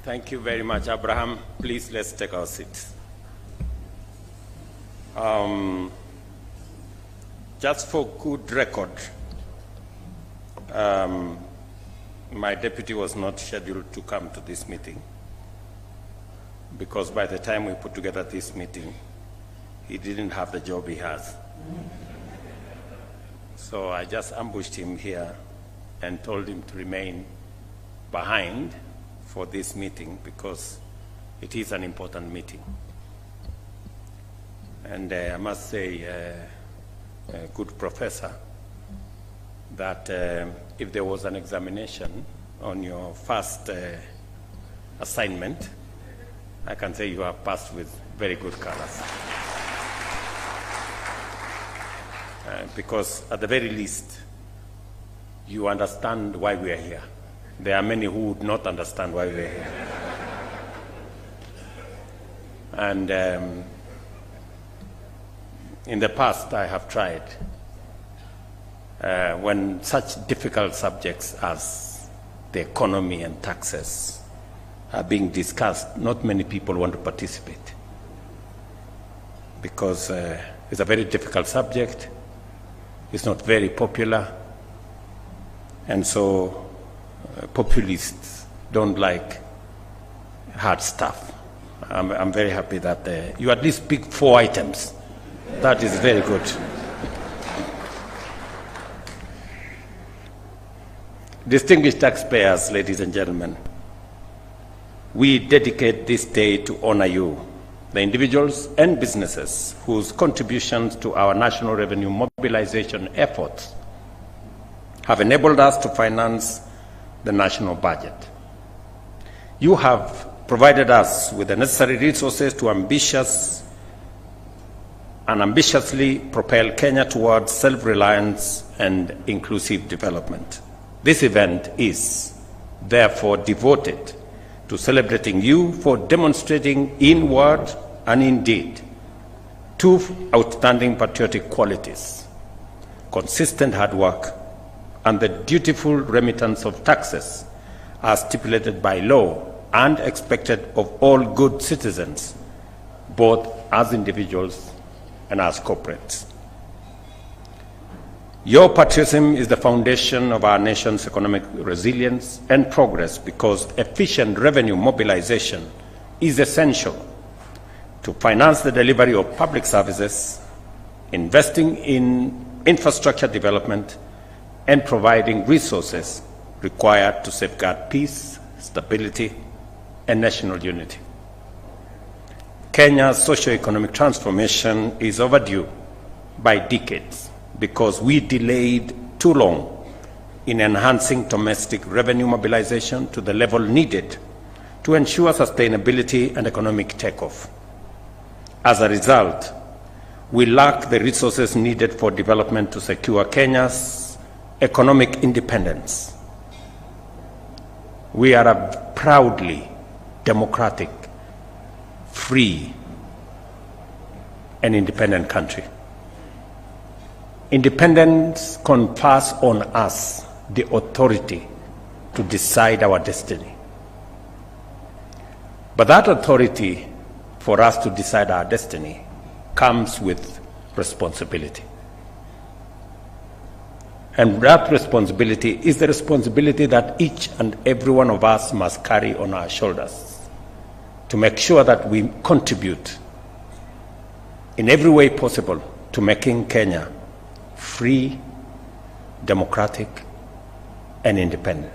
Thank you very much, Abraham. Please, let's take our seats. Just for good record, my deputy was not scheduled to come to this meeting because by the time we put together this meeting, he didn't have the job he has. So I just ambushed him here and told him to remain behind for this meeting because it is an important meeting. And I must say, a good professor, that if there was an examination on your first assignment, I can say you have passed with very good colors. Because at the very least, you understand why we are here. There are many who would not understand why we are here. And in the past, I have tried. When such difficult subjects as the economy and taxes are being discussed, not many people want to participate because it's a very difficult subject. It's not very popular, and so populists don't like hard stuff. I'm very happy that you at least pick 4 items. That is very good. Distinguished taxpayers, ladies and gentlemen, we dedicate this day to honor you, the individuals and businesses whose contributions to our national revenue mobilization efforts have enabled us to finance the national budget. You have provided us with the necessary resources to ambitiously propel Kenya towards self-reliance and inclusive development. This event is therefore devoted to celebrating you for demonstrating in word and in deed 2 outstanding patriotic qualities: consistent hard work and the dutiful remittance of taxes as stipulated by law and expected of all good citizens, both as individuals and as corporates. Your patriotism is the foundation of our nation's economic resilience and progress because efficient revenue mobilization is essential to finance the delivery of public services, investing in infrastructure development, and providing resources required to safeguard peace, stability, and national unity. Kenya's socio-economic transformation is overdue by decades because we delayed too long in enhancing domestic revenue mobilization to the level needed to ensure sustainability and economic takeoff. As a result, we lack the resources needed for development to secure Kenya's economic independence. We are a proudly democratic, free, and independent country. Independence confers on us the authority to decide our destiny. But that authority for us to decide our destiny comes with responsibility. And that responsibility is the responsibility that each and every one of us must carry on our shoulders to make sure that we contribute in every way possible to making Kenya free, democratic, and independent.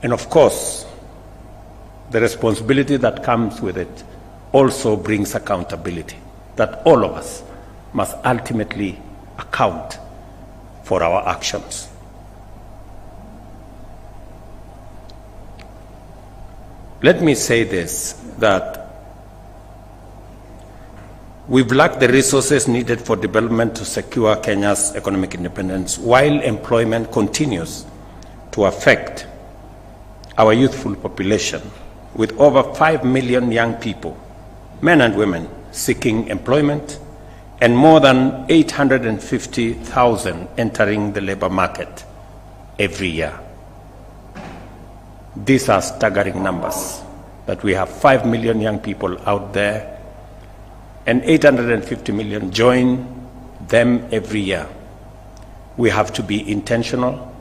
And of course, the responsibility that comes with it also brings accountability, that all of us must ultimately account for our actions. Let me say this, that we've lacked the resources needed for development to secure Kenya's economic independence while employment continues to affect our youthful population, with over 5 million young people, men and women, seeking employment and more than 850,000 entering the labor market every year. These are staggering numbers, that we have 5 million young people out there and 850 million join them every year. We have to be intentional,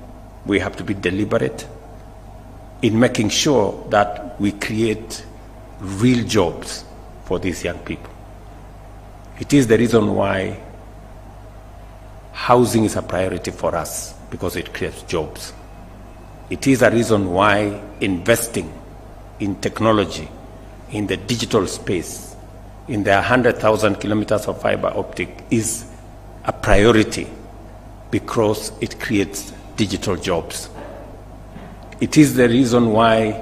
we have to be deliberate in making sure that we create real jobs for these young people. It is the reason why housing is a priority for us, because it creates jobs. It is a reason why investing in technology, in the digital space, in the 100,000 kilometers of fiber optic is a priority, because it creates digital jobs. It is the reason why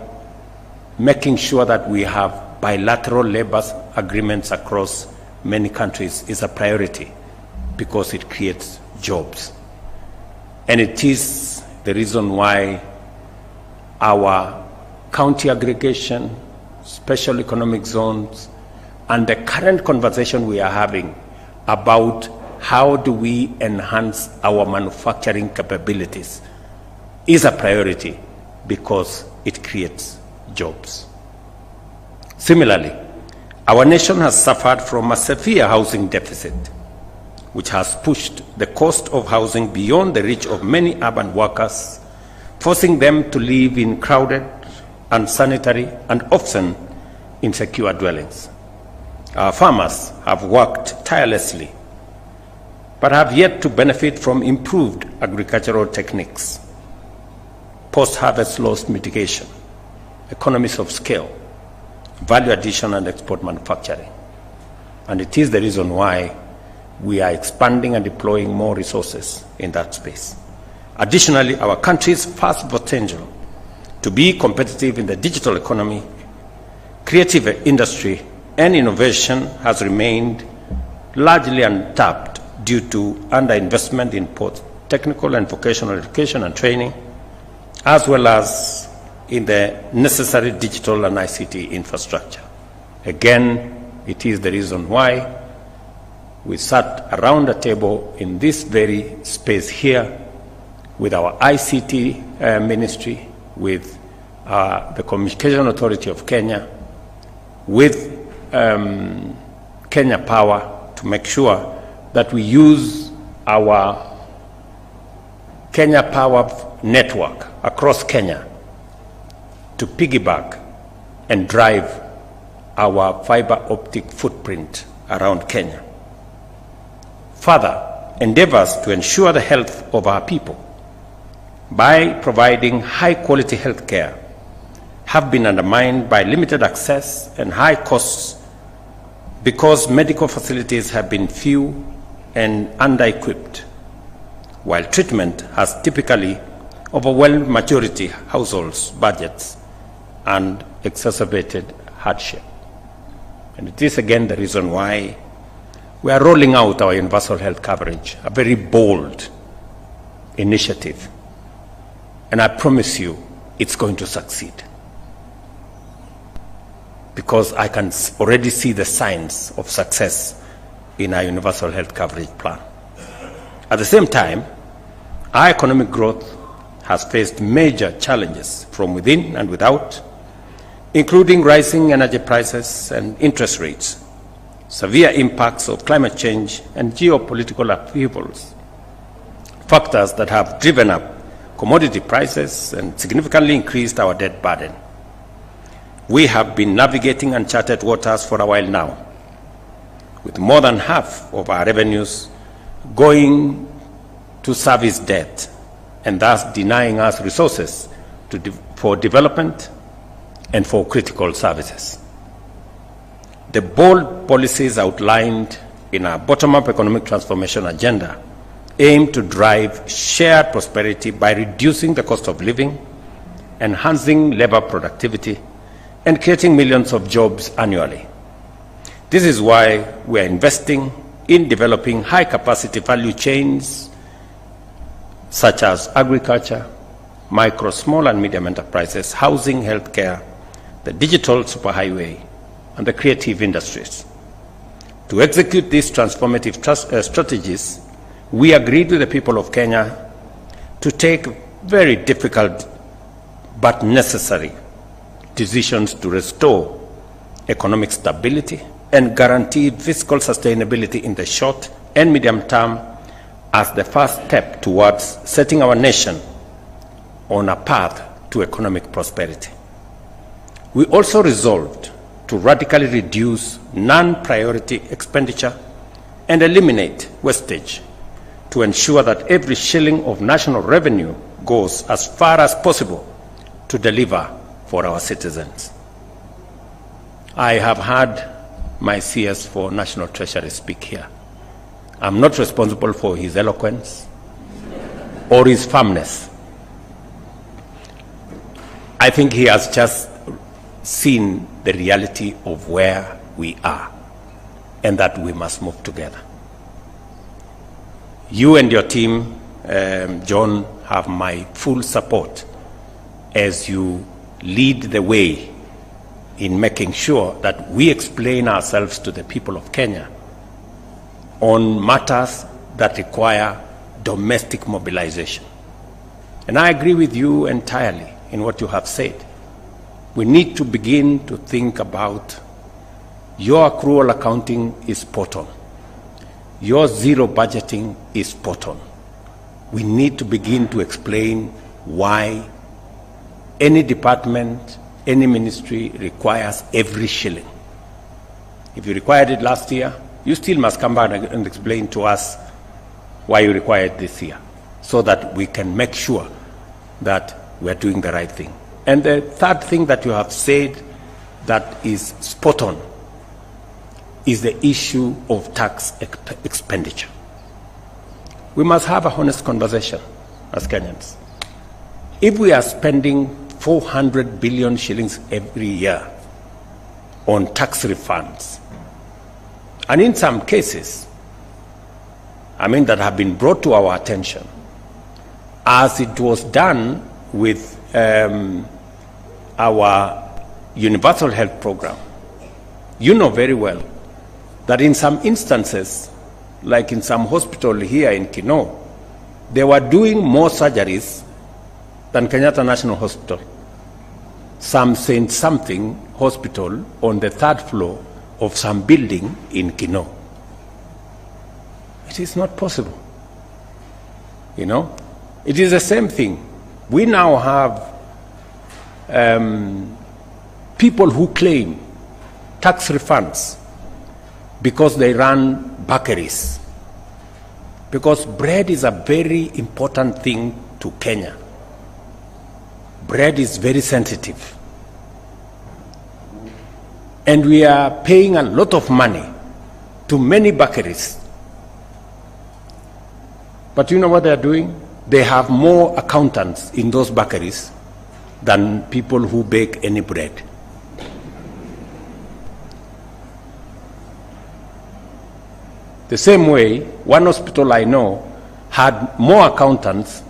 making sure that we have bilateral labor agreements across many countries is a priority, because it creates jobs. And it is the reason why our county aggregation, special economic zones, and the current conversation we are having about how do we enhance our manufacturing capabilities is a priority, because it creates jobs. Similarly, our nation has suffered from a severe housing deficit, which has pushed the cost of housing beyond the reach of many urban workers, forcing them to live in crowded, unsanitary, and often insecure dwellings. Our farmers have worked tirelessly, but have yet to benefit from improved agricultural techniques, post-harvest loss mitigation, economies of scale, value addition, and export manufacturing. And it is the reason why we are expanding and deploying more resources in that space. Additionally, our country's vast potential to be competitive in the digital economy, creative industry, and innovation has remained largely untapped due to underinvestment in both technical and vocational education and training, as well as in the necessary digital and ICT infrastructure. Again, it is the reason why we sat around a table in this very space here with our ICT ministry, with the Communication Authority of Kenya, with Kenya Power, to make sure that we use our Kenya Power network across Kenya to piggyback and drive our fiber optic footprint around Kenya. Further, endeavors to ensure the health of our people by providing high-quality health care have been undermined by limited access and high costs, because medical facilities have been few and under-equipped, while treatment has typically overwhelmed majority households' budgets and exacerbated hardship. And it is again the reason why we are rolling out our universal health coverage, a very bold initiative. And I promise you, it's going to succeed, because I can already see the signs of success in our universal health coverage plan. At the same time, our economic growth has faced major challenges from within and without, including rising energy prices and interest rates, severe impacts of climate change, and geopolitical upheavals, factors that have driven up commodity prices and significantly increased our debt burden. We have been navigating uncharted waters for a while now, with more than half of our revenues going to service debt, and thus denying us resources for development and for critical services. The bold policies outlined in our bottom-up economic transformation agenda aim to drive shared prosperity by reducing the cost of living, enhancing labor productivity, and creating millions of jobs annually. This is why we are investing in developing high-capacity value chains such as agriculture, micro, small, and medium enterprises, housing, healthcare, the digital superhighway, and the creative industries. To execute these transformative strategies, we agreed with the people of Kenya to take very difficult but necessary decisions to restore economic stability and guarantee fiscal sustainability in the short and medium term as the first step towards setting our nation on a path to economic prosperity. We also resolved to radically reduce non-priority expenditure and eliminate wastage to ensure that every shilling of national revenue goes as far as possible to deliver for our citizens. I have had my CS for National Treasury speak here. I'm not responsible for his eloquence or his firmness. I think he has just seen the reality of where we are and that we must move together. You and your team, John, have my full support as you lead the way in making sure that we explain ourselves to the people of Kenya on matters that require domestic mobilization. And I agree with you entirely in what you have said. We need to begin to think about your accrual accounting is spot on. Your zero budgeting is spot on. We need to begin to explain why any department, any ministry requires every shilling. If you required it last year, you still must come back and explain to us why you require it this year, so that we can make sure that we're doing the right thing. And the third thing that you have said that is spot on is the issue of tax expenditure. We must have a honest conversation as Kenyans. If we are spending 400 billion shillings every year on tax refunds, and in some cases, that have been brought to our attention, as it was done with our universal health program, you know very well that in some instances, like in some hospital here in Kino, they were doing more surgeries than Kenyatta National Hospital. Some Saint something hospital on the third floor of some building in Kino. It is not possible. It is the same thing. We now have people who claim tax refunds because they run bakeries. Because bread is a very important thing to Kenya. Bread is very sensitive. And we are paying a lot of money to many bakeries. But you know what they are doing? They have more accountants in those bakeries than people who bake any bread. The same way, one hospital I know had more accountants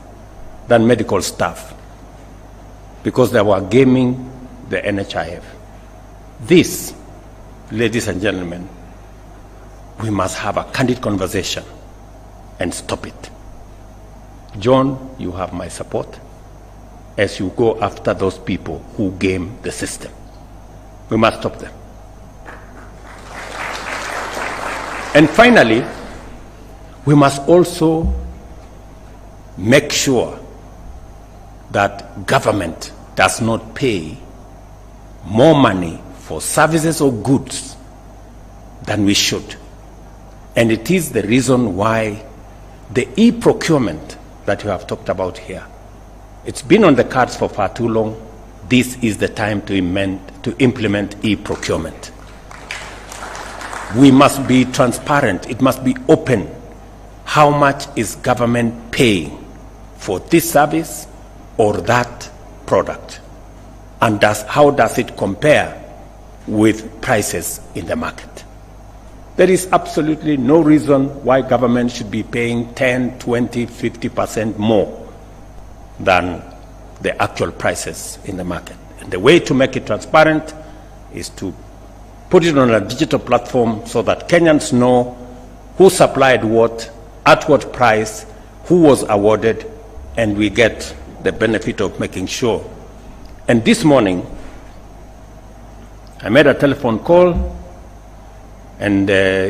than medical staff because they were gaming the NHIF. This, ladies and gentlemen, we must have a candid conversation and stop it. John, you have my support as you go after those people who game the system. We must stop them. And finally, we must also make sure that government does not pay more money for services or goods than we should. And it is the reason why the e-procurement that you have talked about here, it's been on the cards for far too long. This is the time to implement e-procurement. We must be transparent. It must be open. How much is government paying for this service or that product? And how does it compare with prices in the market? There is absolutely no reason why government should be paying 10, 20, 50% more than the actual prices in the market. And the way to make it transparent is to put it on a digital platform so that Kenyans know who supplied what, at what price, who was awarded, and we get the benefit of making sure And this morning, I made a telephone call, and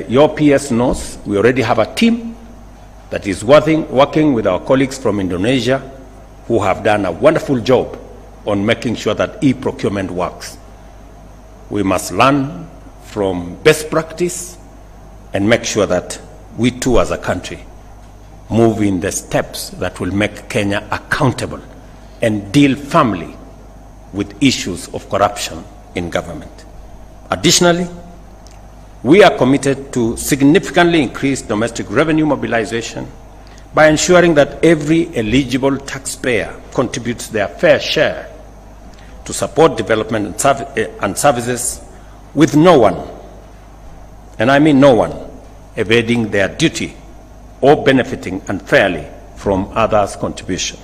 your PS knows we already have a team that is working with our colleagues from Indonesia who have done a wonderful job on making sure that e-procurement works. We must learn from best practice and make sure that we too as a country move in the steps that will make Kenya accountable and deal firmly with issues of corruption in government. Additionally, we are committed to significantly increase domestic revenue mobilization by ensuring that every eligible taxpayer contributes their fair share to support development and services, with no one, and I mean no one, evading their duty or benefiting unfairly from others' contribution.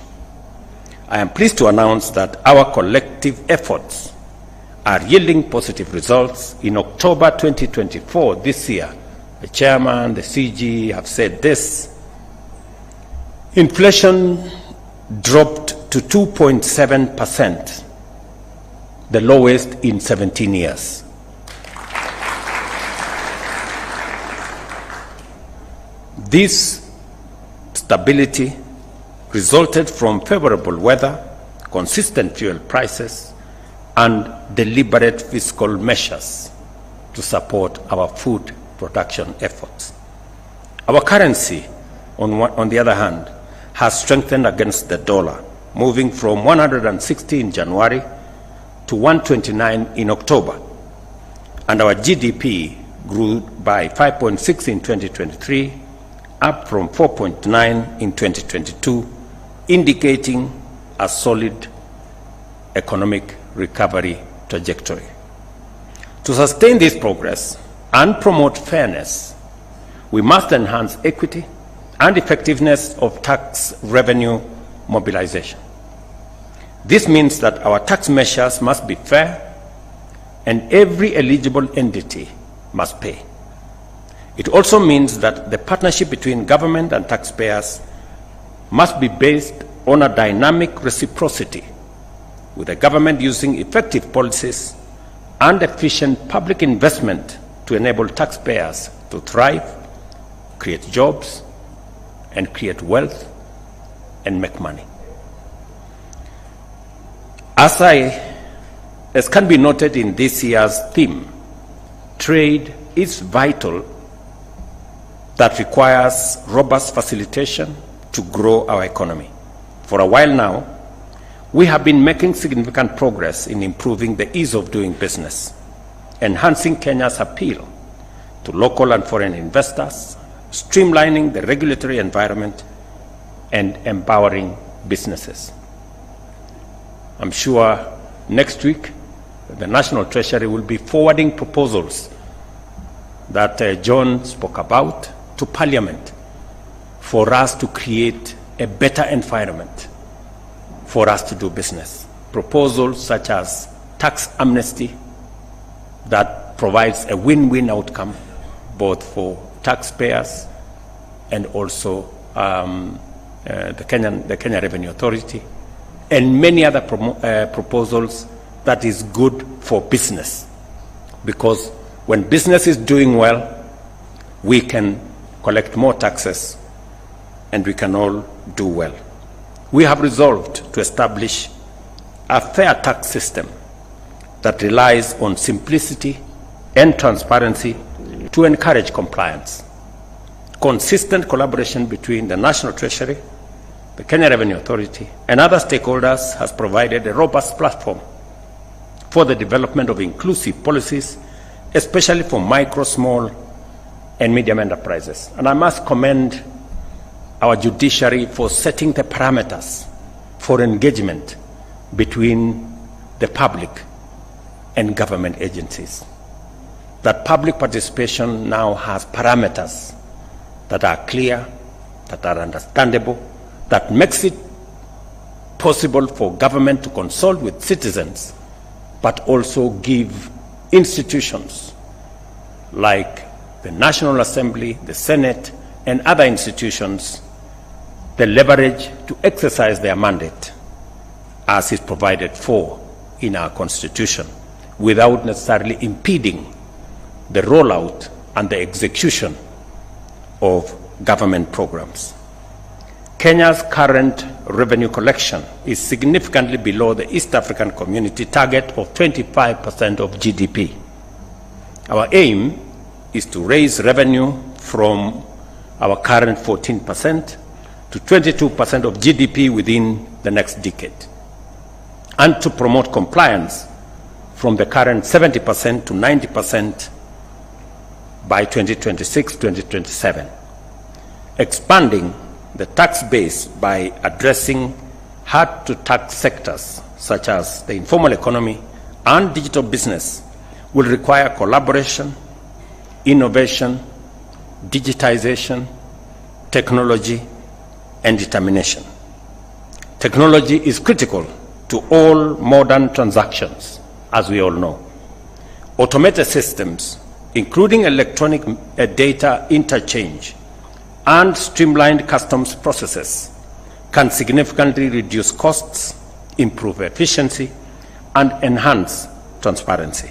I am pleased to announce that our collective efforts are yielding positive results. In October 2024, this year, the chairman, the CG have said this: inflation dropped to 2.7%, the lowest in 17 years. This stability resulted from favorable weather, consistent fuel prices, and deliberate fiscal measures to support our food production efforts. Our currency, on the other hand, has strengthened against the dollar, moving from 160 in January to 129 in October, and our GDP grew by 5.6 in 2023, up from 4.9 in 2022, indicating a solid economic recovery trajectory. To sustain this progress and promote fairness, we must enhance equity and effectiveness of tax revenue mobilization. This means that our tax measures must be fair and every eligible entity must pay. It also means that the partnership between government and taxpayers must be based on a dynamic reciprocity, with the government using effective policies and efficient public investment to enable taxpayers to thrive, create jobs, and create wealth and make money. As can be noted in this year's theme, trade is vital, that requires robust facilitation to grow our economy. For a while now, we have been making significant progress in improving the ease of doing business, enhancing Kenya's appeal to local and foreign investors, streamlining the regulatory environment, and empowering businesses. I'm sure next week the National Treasury will be forwarding proposals that John spoke about to Parliament for us to create a better environment for us to do business. Proposals such as tax amnesty that provides a win-win outcome both for taxpayers and also the Kenya Revenue Authority, and many other proposals that is good for business. Because when business is doing well, we can collect more taxes and we can all do well. We have resolved to establish a fair tax system that relies on simplicity and transparency to encourage compliance. Consistent collaboration between the National Treasury, the Kenya Revenue Authority, and other stakeholders has provided a robust platform for the development of inclusive policies, especially for micro, small, and medium enterprises. And I must commend our judiciary for setting the parameters for engagement between the public and government agencies. That public participation now has parameters that are clear, that are understandable, that makes it possible for government to consult with citizens, but also give institutions like the National Assembly, the Senate, and other institutions the leverage to exercise their mandate as is provided for in our constitution without necessarily impeding the rollout and the execution of government programs. Kenya's current revenue collection is significantly below the East African Community target of 25% of GDP. Our aim is to raise revenue from our current 14% to 22% of GDP within the next decade, and to promote compliance from the current 70% to 90% by 2026-2027, expanding the tax base by addressing hard-to-tax sectors such as the informal economy and digital business will require collaboration, innovation, digitization, technology, and determination. Technology is critical to all modern transactions, as we all know. Automated systems, including electronic data interchange and streamlined customs processes, can significantly reduce costs, improve efficiency, and enhance transparency.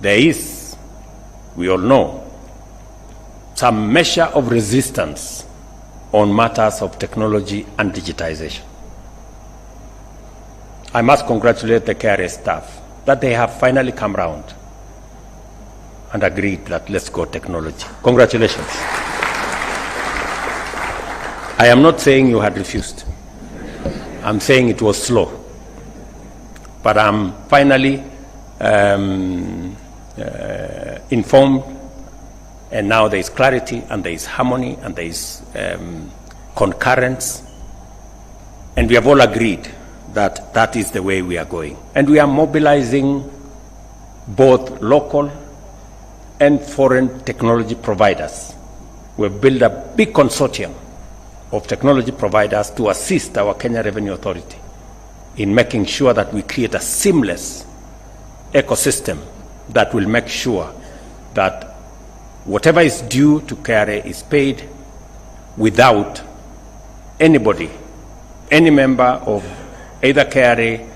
There is, we all know, some measure of resistance on matters of technology and digitization. I must congratulate the KRA staff that they have finally come round and agreed that let's go technology. Congratulations. I am not saying you had refused. I'm saying it was slow. But I'm finally informed, and now there is clarity, and there is harmony, and there is concurrence, and we have all agreed that that is the way we are going. And we are mobilizing both local and foreign technology providers. We've built a big consortium of technology providers to assist our Kenya Revenue Authority in making sure that we create a seamless ecosystem that will make sure that whatever is due to KRA is paid without anybody, any member of either KRA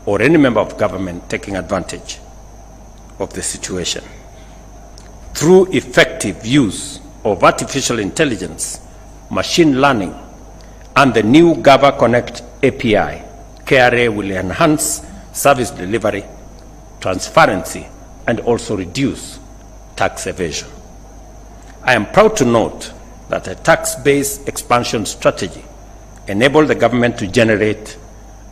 or any member of government taking advantage of the situation. Through effective use of artificial intelligence, machine learning, and the new Gava Connect API, KRA will enhance service delivery, transparency, and also reduce tax evasion. I am proud to note that a tax-based expansion strategy enabled the government to generate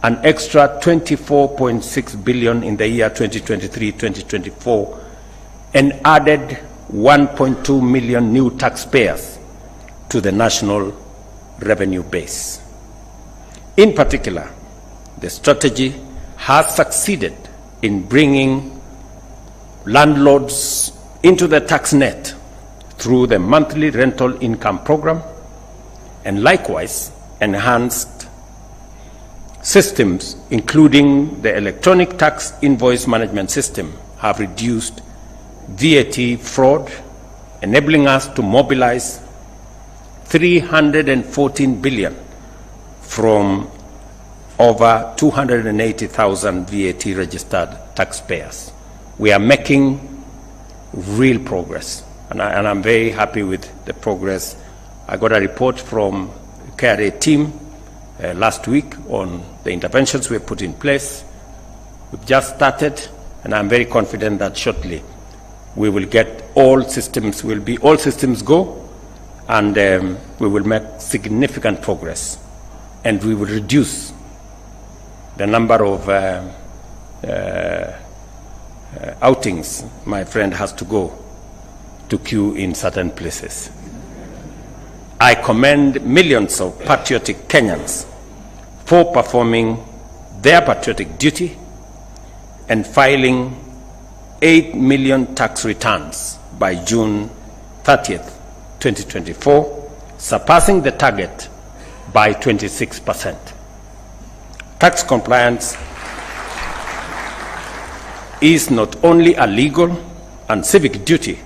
an extra 24.6 billion in the year 2023-2024 and added 1.2 million new taxpayers to the national revenue base. In particular, the strategy has succeeded in bringing landlords into the tax net through the monthly rental income program, and likewise enhanced systems, including the electronic tax invoice management system, have reduced VAT fraud, enabling us to mobilize 314 billion from over 280,000 VAT registered taxpayers. We are making real progress, and I'm very happy with the progress. I got a report from the KRA team last week on the interventions we have put in place. We've just started, and I'm very confident that shortly we will get all systems go, and we will make significant progress, and we will reduce the number of outings my friend has to go to queue in certain places. I commend millions of patriotic Kenyans for performing their patriotic duty and filing 8 million tax returns by June 30th, 2024, surpassing the target by 26%. Tax compliance is not only a legal and civic duty,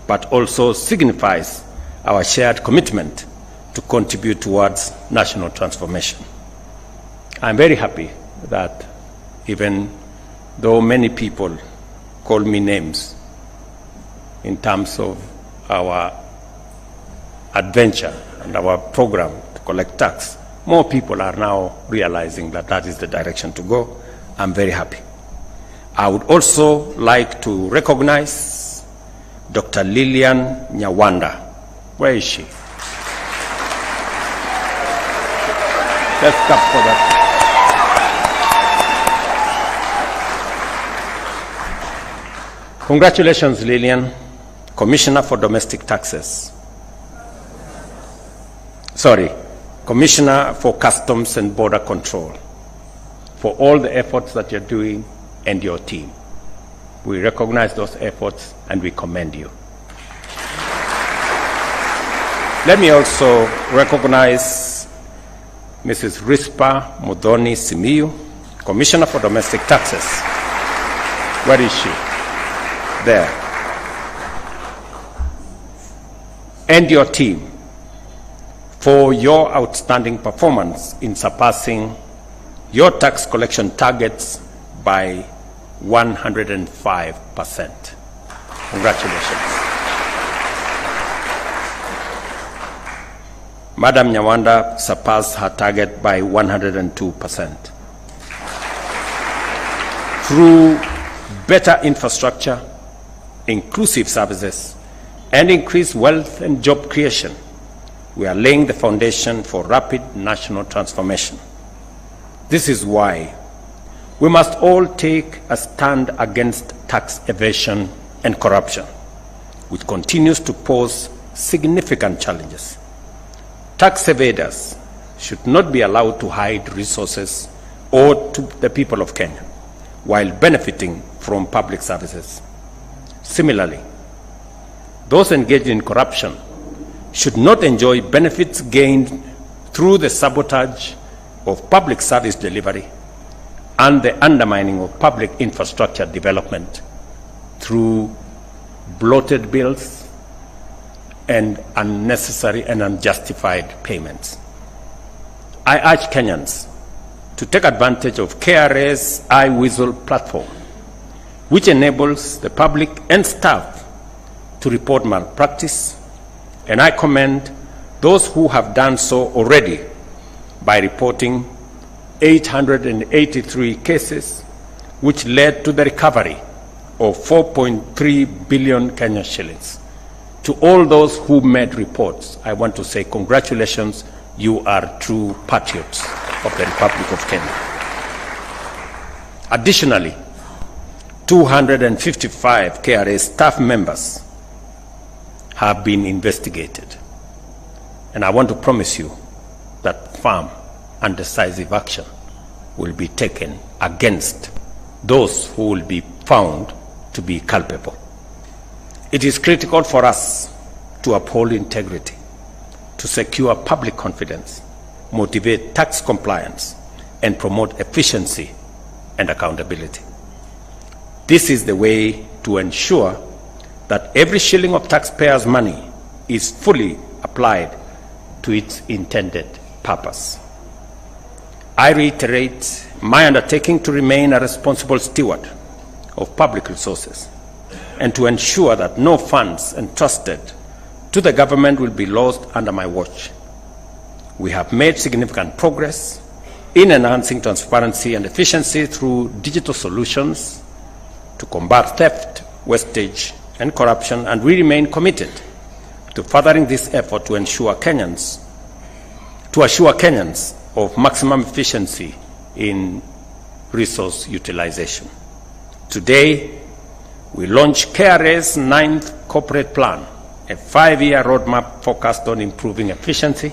but also signifies our shared commitment to contribute towards national transformation. I'm very happy that even though many people call me names in terms of our adventure and our program to collect tax. More people are now realizing that that is the direction to go. I'm very happy. I would also like to recognize Dr. Lillian Nyawanda. Where is she? Let's clap for that. Congratulations, Lillian, Commissioner for Domestic Taxes. Sorry, Commissioner for Customs and Border Control, for all the efforts that you're doing and your team. We recognize those efforts and we commend you. Let me also recognize Mrs. Rispa Mudhoni Simiyu, Commissioner for Domestic Taxes. Where is she? There. And your team for your outstanding performance in surpassing your tax collection targets by 105%. Congratulations. Madam Nyawanda surpassed her target by 102%. Through better infrastructure, inclusive services, and increased wealth and job creation, we are laying the foundation for rapid national transformation. This is why we must all take a stand against tax evasion and corruption, which continues to pose significant challenges. Tax evaders should not be allowed to hide resources owed to the people of Kenya while benefiting from public services. Similarly, those engaged in corruption should not enjoy benefits gained through the sabotage of public service delivery and the undermining of public infrastructure development through bloated bills and unnecessary and unjustified payments. I urge Kenyans to take advantage of KRA's iWhistle platform, which enables the public and staff to report malpractice, and I commend those who have done so already by reporting 883 cases, which led to the recovery of 4.3 billion Kenyan shillings. To all those who made reports, I want to say congratulations, you are true patriots of the Republic of Kenya. Additionally, 255 KRA staff members have been investigated, and I want to promise you that firm and decisive action will be taken against those who will be found to be culpable. It is critical for us to uphold integrity, to secure public confidence, motivate tax compliance, and promote efficiency and accountability. This is the way to ensure that every shilling of taxpayers' money is fully applied to its intended purpose. I reiterate my undertaking to remain a responsible steward of public resources and to ensure that no funds entrusted to the government will be lost under my watch. We have made significant progress in enhancing transparency and efficiency through digital solutions to combat theft, wastage, and corruption, and we remain committed to furthering this effort to assure Kenyans of maximum efficiency in resource utilization. Today, we launch KRA's 9th corporate plan, a 5-year roadmap focused on improving efficiency,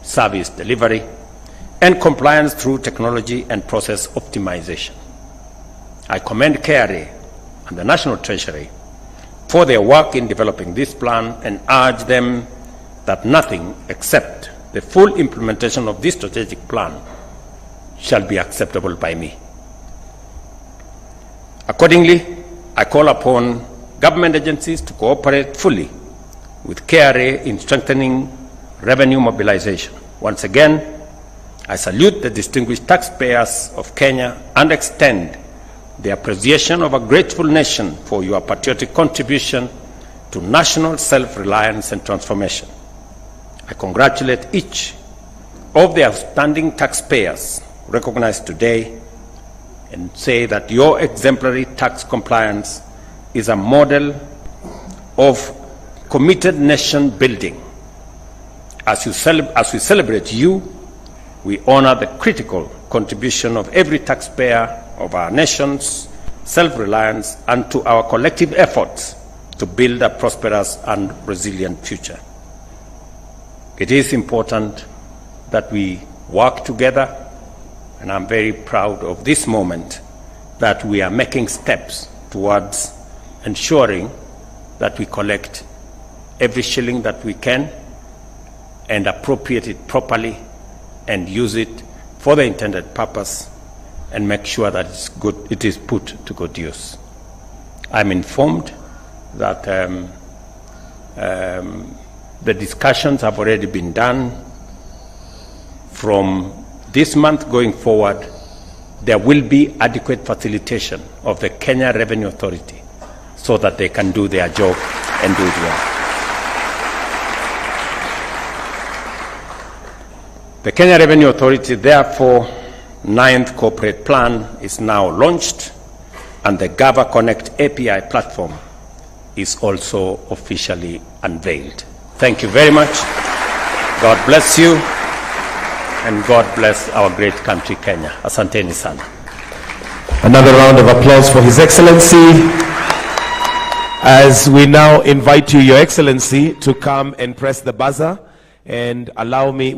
service delivery, and compliance through technology and process optimization. I commend KRA and the National Treasury for their work in developing this plan and urge them that nothing except the full implementation of this strategic plan shall be acceptable by me. Accordingly, I call upon government agencies to cooperate fully with KRA in strengthening revenue mobilization. Once again, I salute the distinguished taxpayers of Kenya and extend the appreciation of a grateful nation for your patriotic contribution to national self-reliance and transformation. I congratulate each of the outstanding taxpayers recognized today and say that your exemplary tax compliance is a model of committed nation building. As we celebrate you, we honor the critical contribution of every taxpayer of our nation's self-reliance and to our collective efforts to build a prosperous and resilient future. It is important that we work together, and I'm very proud of this moment that we are making steps towards ensuring that we collect every shilling that we can and appropriate it properly and use it for the intended purpose and make sure that it is put to good use. I'm informed that the discussions have already been done. From this month going forward, there will be adequate facilitation of the Kenya Revenue Authority so that they can do their job and do it well. The Kenya Revenue Authority, therefore, 9th corporate plan is now launched, and the Gava Connect API platform is also officially unveiled. Thank you very much. God bless you, and God bless our great country, Kenya. Asanteni sana. Another round of applause for His Excellency. As we now invite you, Your Excellency, to come and press the buzzer and allow me